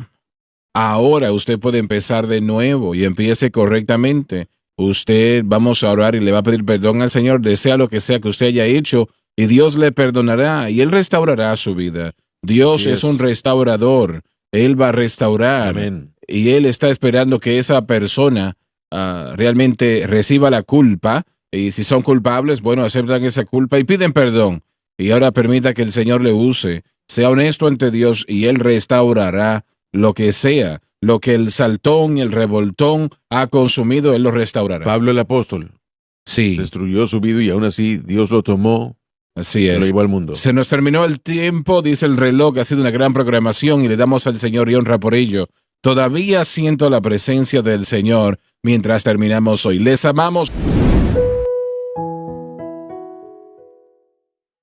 [SPEAKER 1] ahora usted puede empezar de nuevo y empiece correctamente. Usted vamos a orar y le va a pedir perdón al Señor, desea lo que sea que usted haya hecho y Dios le perdonará y Él restaurará su vida. Dios
[SPEAKER 2] Así
[SPEAKER 1] es un restaurador, Él va a restaurar.
[SPEAKER 2] Amén.
[SPEAKER 1] Y Él está esperando que esa persona realmente reciba la culpa y si son culpables, bueno, aceptan esa culpa y piden perdón. Y ahora permita que el Señor le use, sea honesto ante Dios y Él restaurará lo que sea. Lo que el saltón y el revoltón ha consumido, Él lo restaurará.
[SPEAKER 2] Pablo el apóstol
[SPEAKER 1] Sí,
[SPEAKER 2] destruyó su vida y aún así Dios lo tomó
[SPEAKER 1] así
[SPEAKER 2] y lo
[SPEAKER 1] es.
[SPEAKER 2] llevó al mundo.
[SPEAKER 1] Se nos terminó el tiempo, dice el reloj, ha sido una gran programación y le damos al Señor y honra por ello. Todavía siento la presencia del Señor mientras terminamos hoy. Les amamos.